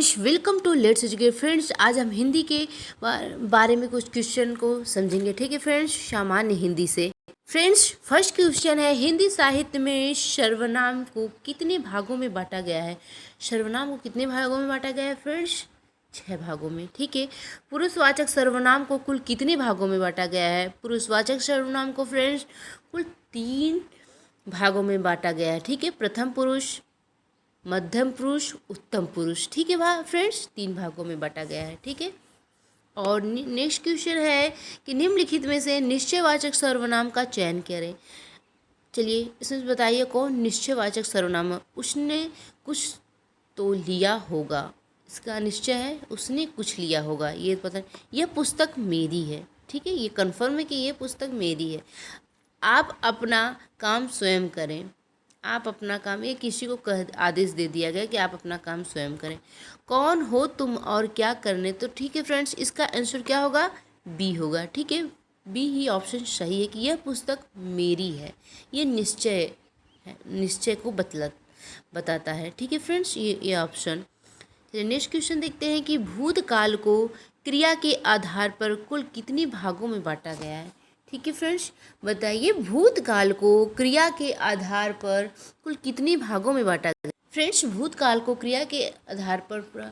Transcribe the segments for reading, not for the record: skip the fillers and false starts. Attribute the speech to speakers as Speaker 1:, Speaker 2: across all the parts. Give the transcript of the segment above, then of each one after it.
Speaker 1: Friends, welcome to let's educate. Friends, आज हम हिंदी के बारे में कुछ क्वेश्चन को समझेंगे। ठीक है फ्रेंड्स, सामान्य हिंदी से। फ्रेंड्स, फर्स्ट क्वेश्चन है, हिंदी साहित्य में सर्वनाम को कितने भागों में बांटा गया है? सर्वनाम को कितने भागों में बांटा गया है फ्रेंड्स? 6 भागों में। ठीक है। पुरुषवाचक सर्वनाम को कुल कितने भागों में बांटा गया है? पुरुषवाचक सर्वनाम को फ्रेंड्स कुल 3 भागों में बांटा गया है। ठीक है। प्रथम पुरुष, मध्यम पुरुष, उत्तम पुरुष। ठीक है भाई फ्रेंड्स, 3 भागों में बांटा गया है। ठीक है। और नेक्स्ट क्वेश्चन है कि निम्नलिखित में से निश्चयवाचक सर्वनाम का चयन करें। चलिए इसमें बताइए कौन निश्चयवाचक सर्वनाम है? उसने कुछ तो लिया होगा, इसका निश्चय है उसने कुछ लिया होगा। ये पता, यह पुस्तक मेरी है। ठीक है, ये कन्फर्म है कि ये पुस्तक मेरी है। आप अपना काम स्वयं करें। आप अपना काम, ये किसी को आदेश दे दिया गया कि आप अपना काम स्वयं करें। कौन हो तुम और क्या करने? तो ठीक है फ्रेंड्स, इसका आंसर क्या होगा? बी होगा। ठीक है, बी ही ऑप्शन सही है कि यह पुस्तक मेरी है। ये निश्चय है, निश्चय को बताता है। ठीक है फ्रेंड्स, ये ऑप्शन। नेक्स्ट क्वेश्चन देखते हैं कि भूतकाल को क्रिया के आधार पर कुल कितने भागों में बांटा गया है? ठीक है फ्रेंड्स, बताइए भूतकाल को क्रिया के आधार पर कुल कितने भागों में बांटा गया? फ्रेंड्स, भूतकाल को क्रिया के आधार पर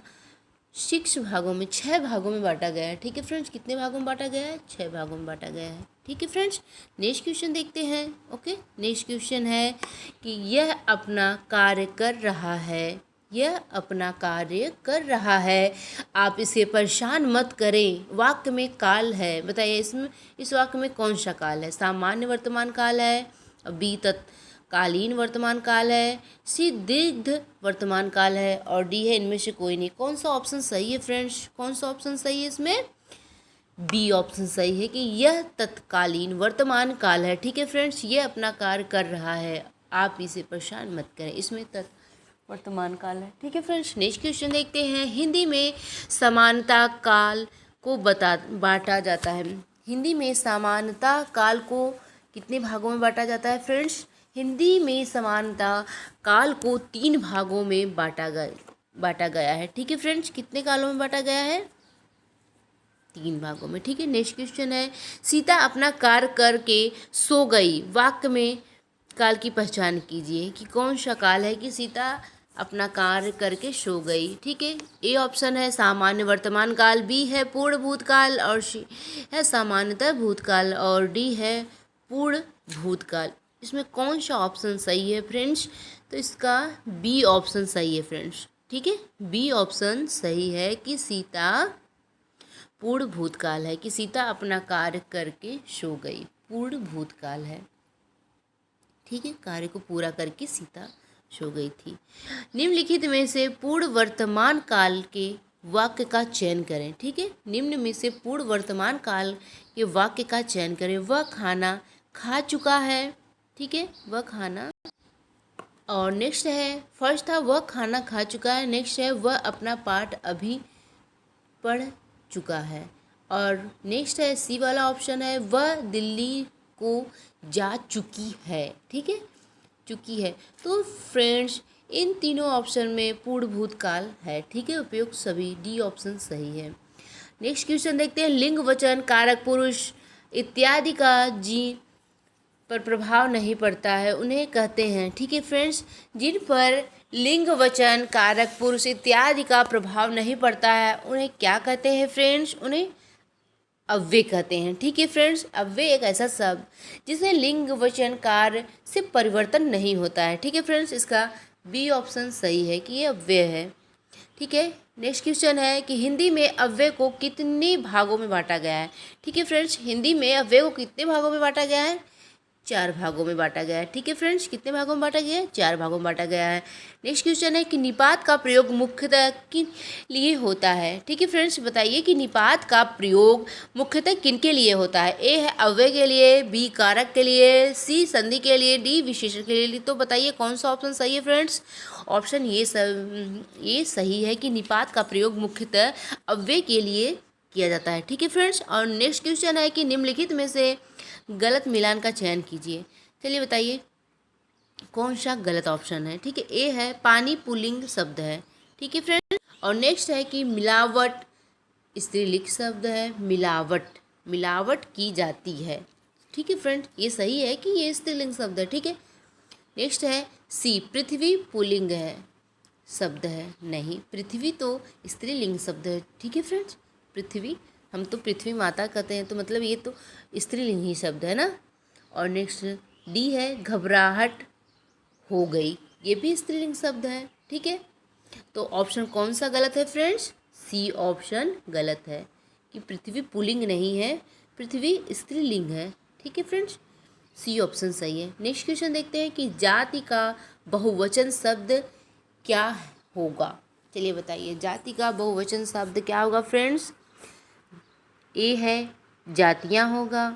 Speaker 1: 6 भागों में, 6 भागों में बांटा गया है। ठीक है फ्रेंड्स, कितने भागों में बांटा गया है? 6 भागों में बांटा गया है। ठीक है फ्रेंड्स, नेक्स्ट क्वेश्चन देखते हैं। ओके, नेक्स्ट क्वेश्चन है कि यह अपना कार्य कर रहा है। यह अपना कार्य कर रहा है, आप इसे परेशान मत करें। वाक्य में काल है, बताइए इसमें इस वाक्य में कौन सा काल है? सामान्य वर्तमान काल है, बी तत्कालीन वर्तमान काल है, सी दीर्घ वर्तमान काल है, और डी है इनमें से कोई नहीं। कौन सा ऑप्शन सही है फ्रेंड्स? कौन सा ऑप्शन सही है इसमें? बी ऑप्शन सही है कि यह तत्कालीन वर्तमान काल है। ठीक है फ्रेंड्स, ये अपना कार्य कर रहा है, आप इसे परेशान मत करें, इसमें वर्तमान काल है। ठीक है फ्रेंड्स, नेक्स्ट क्वेश्चन देखते हैं। हिंदी में समानता काल को बांटा जाता है। हिंदी में समानता काल को कितने भागों में बांटा जाता है फ्रेंड्स? हिंदी में समानता काल को 3 भागों में बांटा गया है। ठीक है फ्रेंड्स, कितने कालों में बांटा गया है? 3 भागों में। ठीक है। नेक्स्ट क्वेश्चन है, सीता अपना कार्य करके सो गई। वाक्य में काल की पहचान कीजिए कि कौन सा काल है कि सीता अपना कार्य करके सो गई। ठीक है, ए ऑप्शन है सामान्य वर्तमान काल, बी है पूर्ण भूतकाल, और सी है सामान्यतः भूतकाल, और डी है पूर्ण भूतकाल। इसमें कौन सा ऑप्शन सही है फ्रेंड्स? तो इसका बी ऑप्शन सही है फ्रेंड्स। ठीक है, बी ऑप्शन सही है कि सीता पूर्ण भूतकाल है, कि सीता अपना कार्य करके सो गई, पूर्ण भूतकाल है। ठीक है, कार्य को पूरा करके सीता सो गई थी। निम्नलिखित में से पूर्ण वर्तमान काल के वाक्य का चयन करें। ठीक है, निम्न में से पूर्ण वर्तमान काल के वाक्य का चयन करें। वह खाना खा चुका है। ठीक है, वह खाना, और नेक्स्ट है, फर्स्ट था वह खाना खा चुका है, नेक्स्ट है वह अपना पाठ अभी पढ़ चुका है, और नेक्स्ट है सी वाला ऑप्शन है वह दिल्ली को जा चुकी है। ठीक है, चुकी है। तो फ्रेंड्स, इन तीनों ऑप्शन में पूर्ण भूतकाल है। ठीक है, उपयुक्त सभी, डी ऑप्शन सही है। नेक्स्ट क्वेश्चन देखते हैं। लिंग, वचन, कारक, पुरुष इत्यादि का जी पर प्रभाव नहीं पड़ता है, उन्हें कहते हैं। ठीक है फ्रेंड्स, जिन पर लिंग, वचन, कारक, पुरुष इत्यादि का प्रभाव नहीं पड़ता है उन्हें क्या कहते हैं फ्रेंड्स? उन्हें अव्यय कहते हैं। ठीक है फ्रेंड्स, अव्यय एक ऐसा शब्द जिसमें लिंग, वचन, कार्य से परिवर्तन नहीं होता है। ठीक है फ्रेंड्स, इसका बी ऑप्शन सही है कि ये अव्यय है। ठीक है, नेक्स्ट क्वेश्चन है कि हिंदी में अव्यय को कितने भागों में बांटा गया है? ठीक है फ्रेंड्स, हिंदी में अव्यय को कितने भागों में बांटा गया है? 4 भागों में बांटा गया है। ठीक है फ्रेंड्स, कितने भागों में बांटा गया है? 4 भागों में बांटा गया है। नेक्स्ट क्वेश्चन है कि निपात का प्रयोग मुख्यतः किन लिए होता है? ठीक है फ्रेंड्स, बताइए कि निपात का प्रयोग मुख्यतः किन के लिए होता है? ए है अव्यय के लिए, बी कारक के लिए, सी संधि के लिए, डी विशेषण के लिए। तो बताइए कौन सा ऑप्शन सही है फ्रेंड्स? ऑप्शन ये सही है कि निपात का प्रयोग मुख्यतः अव्यय के लिए किया जाता है। ठीक है फ्रेंड्स, और नेक्स्ट क्वेश्चन है कि निम्नलिखित में से गलत मिलान का चयन कीजिए। चलिए बताइए कौन सा गलत ऑप्शन है? ठीक है, ए है पानी पुल्लिंग शब्द है। ठीक है फ्रेंड्स, और नेक्स्ट है कि मिलावट स्त्रीलिंग शब्द है, मिलावट, मिलावट की जाती है। ठीक है फ्रेंड, ये सही है कि ये स्त्रीलिंग शब्द है। ठीक है, नेक्स्ट है सी, पृथ्वी पुल्लिंग है शब्द है। नहीं, पृथ्वी तो स्त्रीलिंग शब्द है। ठीक है फ्रेंड्स, पृथ्वी, हम तो पृथ्वी माता कहते हैं, तो मतलब ये तो स्त्रीलिंग ही शब्द है ना। और नेक्स्ट डी है घबराहट हो गई, ये भी स्त्रीलिंग शब्द है। ठीक है, तो ऑप्शन कौन सा गलत है फ्रेंड्स? सी ऑप्शन गलत है कि पृथ्वी पुल्लिंग नहीं है, पृथ्वी स्त्रीलिंग है। ठीक है फ्रेंड्स, सी ऑप्शन सही है। नेक्स्ट क्वेश्चन देखते हैं कि जाति का बहुवचन शब्द क्या होगा। चलिए बताइए, जाति का बहुवचन शब्द क्या होगा फ्रेंड्स? ए है जातियाँ होगा,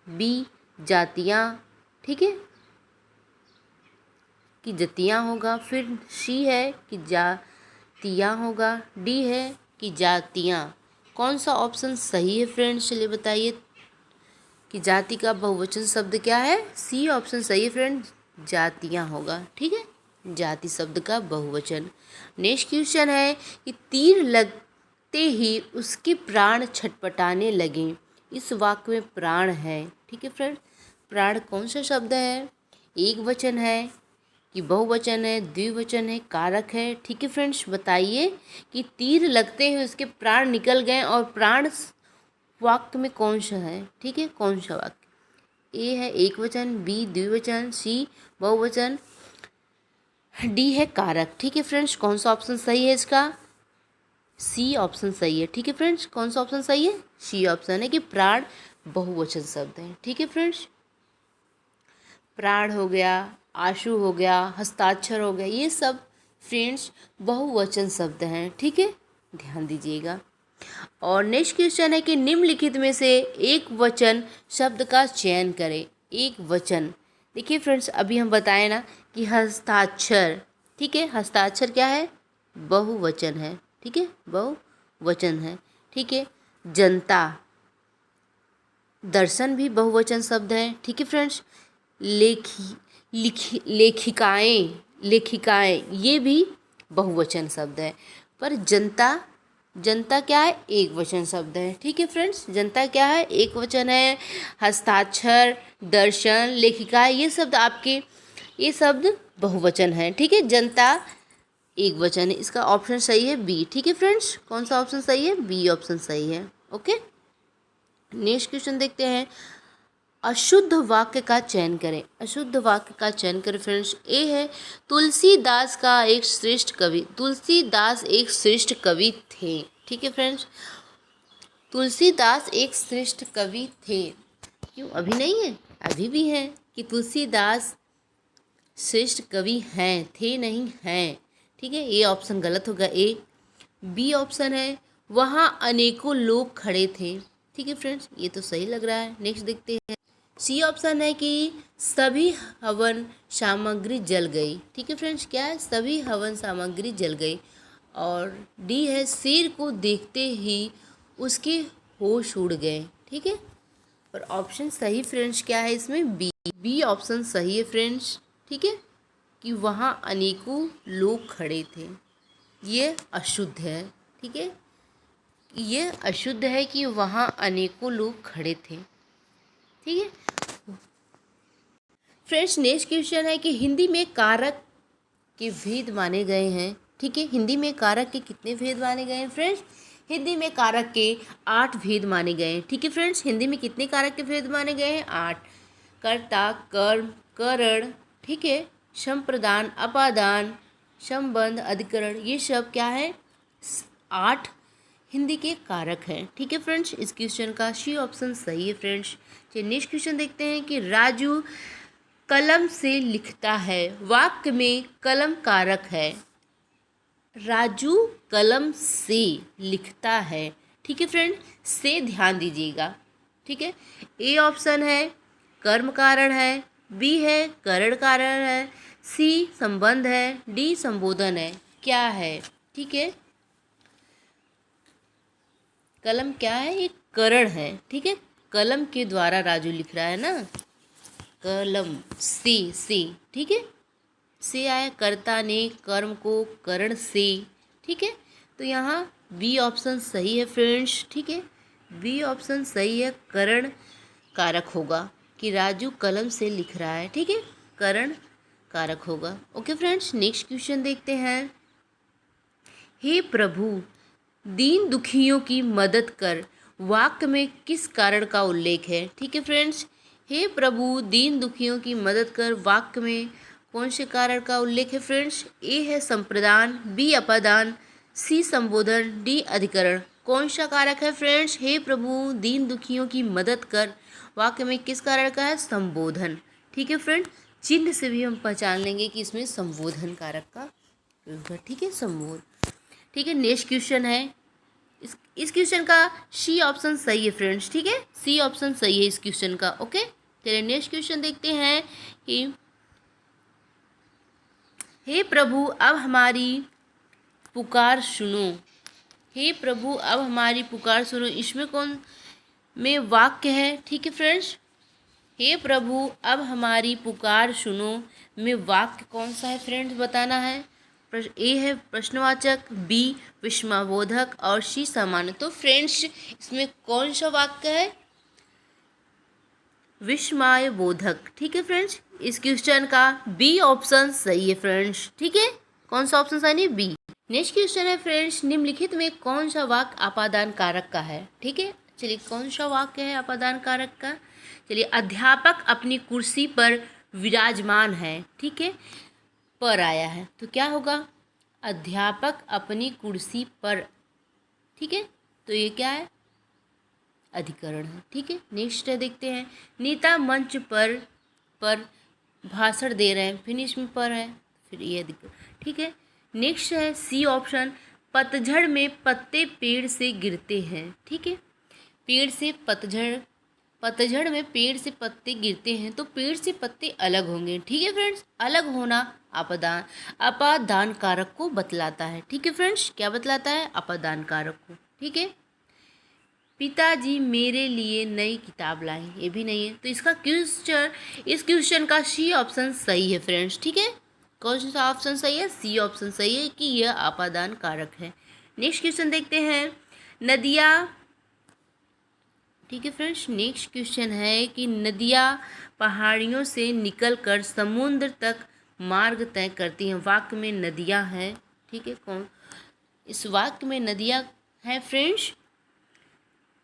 Speaker 1: बी जातियाँ, ठीक है, कि जतियाँ होगा, फिर सी है कि जातियाँ होगा, डी है कि जातियाँ। कौन सा ऑप्शन सही है फ्रेंड्स? चलिए बताइए कि जाति का बहुवचन शब्द क्या है? सी ऑप्शन सही है फ्रेंड्स, जातियाँ होगा। ठीक है, जाति शब्द का बहुवचन। नेक्स्ट क्वेश्चन है कि तीर लगते ही उसके प्राण छटपटाने लगे, इस वाक्य में प्राण है। ठीक है फ्रेंड, प्राण कौन सा शब्द है? एक वचन है कि बहुवचन है, द्विवचन है, कारक है? ठीक है फ्रेंड्स, बताइए कि तीर लगते ही उसके प्राण निकल गए और प्राण वाक्य में कौन सा है? ठीक है, कौन सा वाक्य? ए है एक वचन, बी द्विवचन, सी बहुवचन, डी है कारक। ठीक है फ्रेंड्स, कौन सा ऑप्शन सही है इसका? सी ऑप्शन सही है। ठीक है फ्रेंड्स, कौन सा ऑप्शन सही है? सी ऑप्शन है कि प्राण बहुवचन शब्द है। ठीक है फ्रेंड्स, प्राण हो गया, आशु हो गया, हस्ताक्षर हो गया, ये सब फ्रेंड्स बहुवचन शब्द हैं। ठीक है, ध्यान दीजिएगा। और नेक्स्ट क्वेश्चन है कि निम्नलिखित में से एक वचन शब्द का चयन करें। एक वचन, देखिए फ्रेंड्स, अभी हम बताए ना कि हस्ताक्षर, ठीक है, हस्ताक्षर क्या है? बहुवचन है। ठीक है, बहुवचन है। ठीक है, जनता, दर्शन भी बहुवचन शब्द है। ठीक है फ्रेंड्स, लेखिकाएँ, लेखिकाएँ ये भी बहुवचन शब्द है। पर जनता, जनता क्या है? एक वचन शब्द है। ठीक है फ्रेंड्स, जनता क्या है? एक वचन है। हस्ताक्षर, दर्शन, लेखिका, ये शब्द आपके, ये शब्द बहुवचन है। ठीक है, जनता एक वचन है। इसका ऑप्शन सही है बी। ठीक है फ्रेंड्स, कौन सा ऑप्शन सही है? बी ऑप्शन सही है। ओके, नेक्स्ट क्वेश्चन देखते हैं। अशुद्ध वाक्य का चयन करें। अशुद्ध वाक्य का चयन करें फ्रेंड्स। ए है तुलसीदास का एक श्रेष्ठ कवि, तुलसीदास एक श्रेष्ठ कवि थे। ठीक है फ्रेंड्स, तुलसीदास एक श्रेष्ठ कवि थे। क्यों अभी नहीं है? अभी भी हैं कि तुलसीदास श्रेष्ठ कवि हैं, थे नहीं हैं। ठीक है, ये ऑप्शन गलत होगा ए। बी ऑप्शन है वहाँ अनेकों लोग खड़े थे। ठीक है फ्रेंड्स, ये तो सही लग रहा है। नेक्स्ट देखते हैं। सी ऑप्शन है कि सभी हवन सामग्री जल गई। ठीक है फ्रेंड्स, क्या है? सभी हवन सामग्री जल गई। और डी है शेर को देखते ही उसके होश उड़ गए। ठीक है, और ऑप्शन सही फ्रेंड्स क्या है इसमें? बी, बी ऑप्शन सही है फ्रेंड्स। ठीक है, कि वहाँ अनेकों लोग खड़े थे, ये अशुद्ध है। ठीक है, ये अशुद्ध है कि वहाँ अनेकों लोग खड़े थे। ठीक है फ्रेंड्स, नेक्स्ट क्वेश्चन है कि हिंदी में कारक के भेद माने गए हैं। ठीक है, हिंदी में कारक के कितने भेद माने गए हैं फ्रेंड्स? हिंदी में कारक के 8 भेद माने गए हैं। ठीक है फ्रेंड्स, हिंदी में कितने कारक के भेद माने गए हैं? 8। कर्ता, कर्म, करण, ठीक है, संप्रदान, अपादान, संबंध, अधिकरण, ये सब क्या है? 8 हिंदी के कारक हैं। ठीक है फ्रेंड्स, इस क्वेश्चन का सी ऑप्शन सही है फ्रेंड्स। चलिए नेक्स्ट क्वेश्चन देखते हैं कि राजू कलम से लिखता है, वाक्य में कलम कारक है। राजू कलम से लिखता है। ठीक है फ्रेंड, से ध्यान दीजिएगा। ठीक है, ए ऑप्शन है कर्म कारण है, बी है करण कारण है, सी संबंध है, डी संबोधन है। क्या है? ठीक है, कलम क्या है? एक करण है। ठीक है, कलम के द्वारा राजू लिख रहा है ना, कलम से। ठीक है, से आया, कर्ता ने कर्म को करण से, ठीक है, तो यहाँ बी ऑप्शन सही है फ्रेंड्स। ठीक है, बी ऑप्शन सही है, करण कारक होगा कि राजू कलम से लिख रहा है। ठीक है, करण कारक होगा। ओके फ्रेंड्स, नेक्स्ट क्वेश्चन देखते हैं। हे प्रभु दीन दुखियों की मदद कर, वाक्य में किस कारण का उल्लेख है? ठीक है फ्रेंड्स, हे प्रभु दीन दुखियों की मदद कर, वाक्य में कौन से कारण का उल्लेख है फ्रेंड्स? ए है संप्रदान, बी अपादान, सी संबोधन, डी अधिकरण। कौन सा कारक है फ्रेंड्स? हे प्रभु दीन दुखियों की मदद कर, वाक्य में किस कारण का है? संबोधन। ठीक है फ्रेंड, चिन्ह से भी हम पहचान लेंगे कि इसमें संबोधन कारक का प्रयोग है। ठीक है, संबोधन। ठीक है, नेक्स्ट क्वेश्चन है, इस क्वेश्चन का सी ऑप्शन सही है फ्रेंड्स। ठीक है, सी ऑप्शन सही है इस क्वेश्चन का। ओके, चलिए नेक्स्ट क्वेश्चन देखते हैं कि हे प्रभु अब हमारी पुकार सुनो। हे प्रभु अब हमारी पुकार सुनो, इसमें कौन में वाक्य है? ठीक है फ्रेंड्स, हे प्रभु अब हमारी पुकार सुनो में वाक्य कौन सा है फ्रेंड्स, बताना है। ए है प्रश्नवाचक, बी विस्मयबोधक और सी सामान्य। तो फ्रेंड्स इसमें कौन सा वाक्य है? विस्मयबोधक। ठीक है फ्रेंड्स, इस क्वेश्चन का बी ऑप्शन सही है फ्रेंड्स। ठीक है, कौन सा ऑप्शन सही है? बी। नेक्स्ट क्वेश्चन है फ्रेंड्स, निम्नलिखित में कौन सा वाक्य अपादान कारक का है? ठीक है, चलिए कौन सा वाक्य है अपादान कारक का? चलिए, अध्यापक अपनी कुर्सी पर विराजमान है। ठीक है, पर आया है तो क्या होगा? अध्यापक अपनी कुर्सी पर। ठीक है, तो ये क्या है? अधिकरण है। ठीक है, नेक्स्ट है देखते हैं, नेता मंच पर भाषण दे रहे हैं, फिनिश में पर है, फिर ये अधिकरण। ठीक है, नेक्स्ट है सी ऑप्शन, पतझड़ में पत्ते पेड़ से गिरते हैं। ठीक है, पेड़ से पतझड़ में पेड़ से पत्ते गिरते हैं तो पेड़ से पत्ते अलग होंगे। ठीक है फ्रेंड्स, अलग होना अपादान कारक को बतलाता है। ठीक है फ्रेंड्स, क्या बतलाता है? अपादान कारक को। ठीक है, पिताजी मेरे लिए नई किताब लाए, ये भी नहीं है, तो इसका क्वेश्चन, इस क्वेश्चन का सी ऑप्शन सही है फ्रेंड्स। ठीक है, कौन सा ऑप्शन सही है? सी ऑप्शन सही है कि यह अपादान कारक है। नेक्स्ट क्वेश्चन देखते हैं, नदियाँ। ठीक है फ्रेंड्स, नेक्स्ट क्वेश्चन है कि नदियाँ पहाड़ियों से निकलकर समुद्र तक मार्ग तय करती हैं, वाक्य में नदियाँ हैं। ठीक है, कौन इस वाक्य में नदियाँ हैं फ्रेंड्स?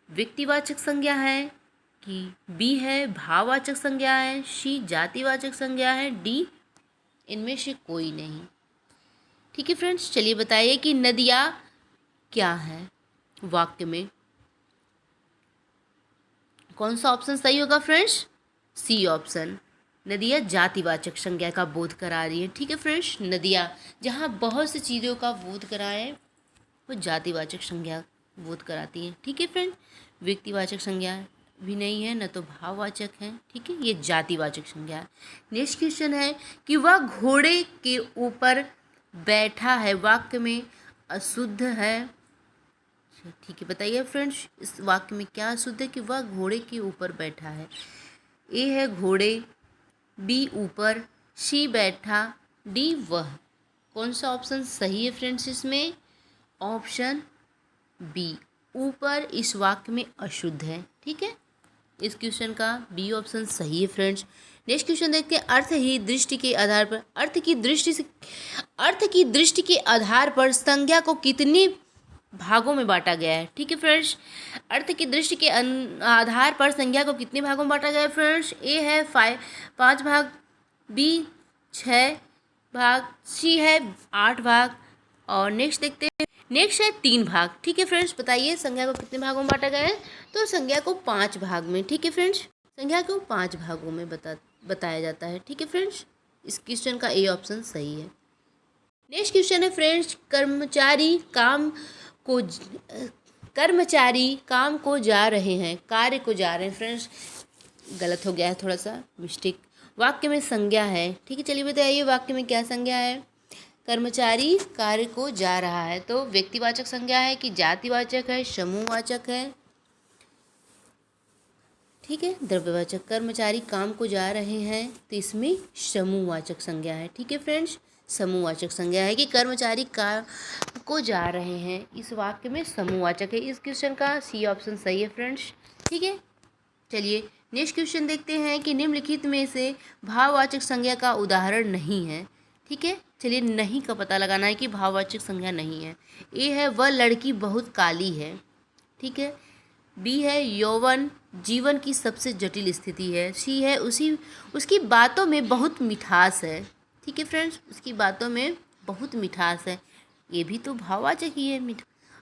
Speaker 1: व्यक्तिवाचक संज्ञा है कि बी है भाववाचक संज्ञा है, सी जातिवाचक संज्ञा है, डी इनमें से कोई नहीं। ठीक है फ्रेंड्स, चलिए बताइए कि नदियाँ क्या है वाक्य में? कौन सा ऑप्शन सही होगा फ्रेंड्स? सी ऑप्शन, नदियाँ जातिवाचक संज्ञा का बोध करा रही है। ठीक है फ्रेंड्स, नदियाँ जहाँ बहुत सी चीज़ों का बोध कराए वो जातिवाचक संज्ञा बोध कराती हैं। ठीक है फ्रेंड, व्यक्तिवाचक संज्ञा भी नहीं है, न तो भाववाचक है। ठीक है, ये जातिवाचक संज्ञा है। नेक्स्ट क्वेश्चन है कि वह घोड़े के ऊपर बैठा है, वाक्य में अशुद्ध है। ठीक है, बताइए फ्रेंड्स इस वाक्य में क्या अशुद्ध है? कि वह घोड़े के ऊपर बैठा है। ए है घोड़े, बी ऊपर, सी बैठा, डी वह। कौन सा ऑप्शन सही है फ्रेंड्स इसमें? ऑप्शन बी, ऊपर इस वाक्य में अशुद्ध है। ठीक है, इस क्वेश्चन का बी ऑप्शन सही है फ्रेंड्स। नेक्स्ट क्वेश्चन देखते हैं, अर्थ की दृष्टि के आधार पर, अर्थ की दृष्टि के आधार पर संज्ञा को कितने भागों में बांटा गया है? ठीक है फ्रेंड्स, अर्थ की दृष्टि के आधार पर संज्ञा को कितने भागों में बांटा गया है फ्रेंड्स? ए है 5 भाग, बी 6 भाग, सी है 8 भाग, और नेक्स्ट देखते हैं, नेक्स्ट है 3 भाग। ठीक है फ्रेंड्स, बताइए संज्ञा को कितने भागों में बांटा गया है? तो संज्ञा को 5 भाग में। ठीक है फ्रेंड्स, संज्ञा को 5 भागों में बताया जाता है। ठीक है फ्रेंड्स, इस क्वेश्चन का ए ऑप्शन सही है। नेक्स्ट क्वेश्चन है फ्रेंड्स, कर्मचारी काम को जा रहे हैं, कार्य को जा रहे हैं। फ्रेंड्स गलत हो गया है, थोड़ा सा मिस्टेक। वाक्य में संज्ञा है। ठीक है, चलिए बताइए वाक्य में क्या संज्ञा है? कर्मचारी कार्य को जा रहा है, तो व्यक्तिवाचक संज्ञा है कि जातिवाचक है, समूहवाचक है? ठीक है, द्रव्यवाचक। कर्मचारी काम को जा रहे हैं तो इसमें समूहवाचक संज्ञा है। ठीक है फ्रेंड्स, समूहवाचक संज्ञा है कि कर्मचारी का को जा रहे हैं। इस वाक्य में समूहवाचक है। इस क्वेश्चन का सी ऑप्शन सही है फ्रेंड्स। ठीक है, चलिए नेक्स्ट क्वेश्चन देखते हैं कि निम्नलिखित में से भाववाचक संज्ञा का उदाहरण नहीं है। ठीक है, चलिए नहीं का पता लगाना है कि भाववाचक संज्ञा नहीं है। ए है वह लड़की बहुत काली है। ठीक है, बी है यौवन जीवन की सबसे जटिल स्थिति है। सी है उसकी बातों में बहुत मिठास है। ठीक है फ्रेंड्स, उसकी बातों में बहुत मिठास है। ये भी तो भाववाचक ही है,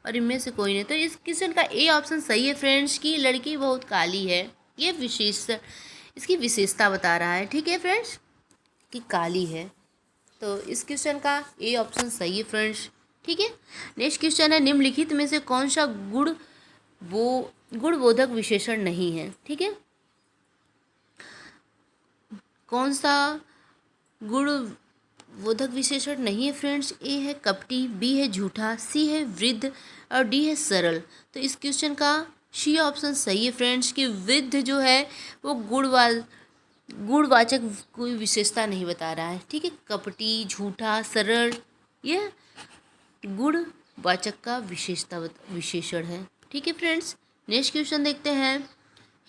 Speaker 1: और इनमें से कोई नहीं। तो इस क्वेश्चन का ए ऑप्शन सही है फ्रेंड्स कि लड़की बहुत काली है। ये इसकी विशेषता बता रहा है। ठीक है फ्रेंड्स, कि काली है। तो इस क्वेश्चन का ए ऑप्शन सही है फ्रेंड्स। ठीक है, नेक्स्ट क्वेश्चन है निम्नलिखित में से कौन सा गुणबोधक विशेषण नहीं है। ठीक है, कौन सा गुणबोधक विशेषण नहीं है फ्रेंड्स। ए है कपटी, बी है झूठा, सी है वृद्ध और डी है सरल। तो इस क्वेश्चन का सी ऑप्शन सही है फ्रेंड्स कि वृद्ध जो है वो गुणवाचक कोई विशेषता नहीं बता रहा है। ठीक है, कपटी, झूठा, सरल यह गुणवाचक का विशेषण है। ठीक है फ्रेंड्स, नेक्स्ट क्वेश्चन देखते हैं।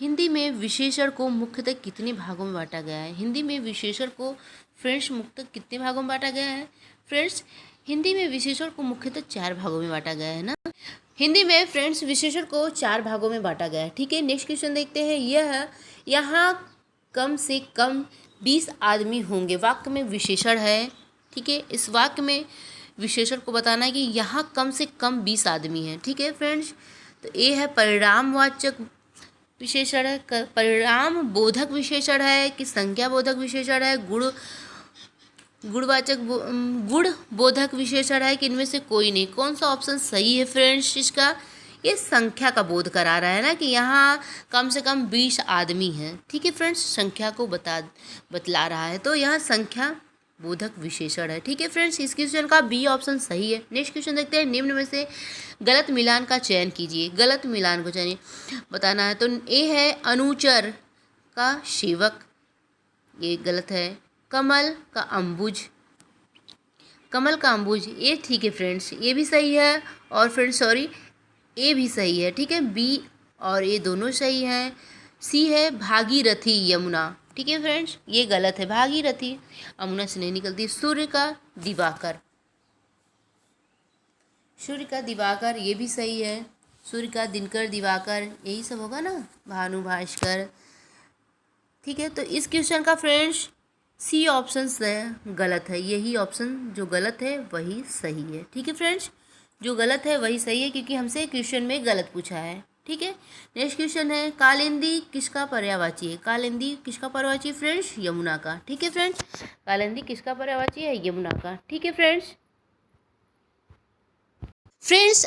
Speaker 1: हिंदी में विशेषण को मुख्यतः कितने भागों में बांटा गया है। हिंदी में विशेषण को फ्रेंड्स मुख्यतः कितने भागों में बांटा गया है। फ्रेंड्स, हिंदी में विशेषण को मुख्यतः 4 भागों में बांटा गया है ना। हिंदी में फ्रेंड्स विशेषण को 4 भागों में बांटा गया है। ठीक है, नेक्स्ट क्वेश्चन देखते हैं। यहाँ कम से कम 20 आदमी होंगे वाक्य में विशेषण है। ठीक है, इस वाक्य में विशेषण को बताना है कि यहाँ कम से कम 20 आदमी हैं। ठीक है फ्रेंड्स, तो ए है परिणामवाचक विशेषण है, परिणाम बोधक विशेषण है कि संख्या बोधक विशेषण है, गुण बोधक विशेषण है कि इनमें से कोई नहीं। कौन सा ऑप्शन सही है फ्रेंड्स इसका। ये संख्या का बोध करा रहा है ना कि यहाँ कम से कम 20 आदमी हैं। ठीक है फ्रेंड्स, संख्या को बतला रहा है, तो यहाँ संख्या बोधक विशेषण है। ठीक है फ्रेंड्स, इस क्वेश्चन का बी ऑप्शन सही है। नेक्स्ट क्वेश्चन देखते हैं। निम्न में से गलत मिलान का चयन कीजिए। गलत मिलान को चयन बताना है। तो ए है अनुचर का सेवक, ये गलत है। कमल का अम्बुज, कमल का अम्बुज ये ठीक है फ्रेंड्स, ये भी सही है। और फ्रेंड्स सॉरी, ए भी सही है। ठीक है, बी और ए दोनों सही हैं। सी है भागीरथी यमुना। ठीक है फ्रेंड्स, ये गलत है। भागीरथी यमुना से नहीं निकलती। सूर्य का दिवाकर, सूर्य का दिवाकर ये भी सही है। सूर्य का दिनकर, दिवाकर यही सब होगा ना, भानु, भास्कर। ठीक है, तो इस क्वेश्चन का फ्रेंड्स सी ऑप्शन गलत है। यही ऑप्शन जो गलत है वही सही है। ठीक है फ्रेंड्स, जो गलत है वही सही है क्योंकि हमसे क्वेश्चन में गलत पूछा है। ठीक है, नेक्स्ट क्वेश्चन है कालिंदी किसका पर्यायवाची है। कालिंदी किसका पर्यायवाची है फ्रेंड्स, यमुना का। ठीक है फ्रेंड्स, कालिंदी किसका पर्यायवाची है, यमुना का। ठीक है फ्रेंड्स,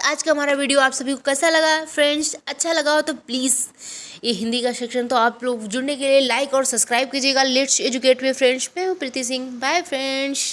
Speaker 1: आज का हमारा वीडियो आप सभी को कैसा लगा फ्रेंड्स। अच्छा लगा हो तो प्लीज़ ये हिंदी का सेक्शन तो आप लोग जुड़ने के लिए लाइक और सब्सक्राइब कीजिएगा। लेट्स एजुकेट में फ्रेंड्स, मैं हूँ प्रीति सिंह। Bye friends.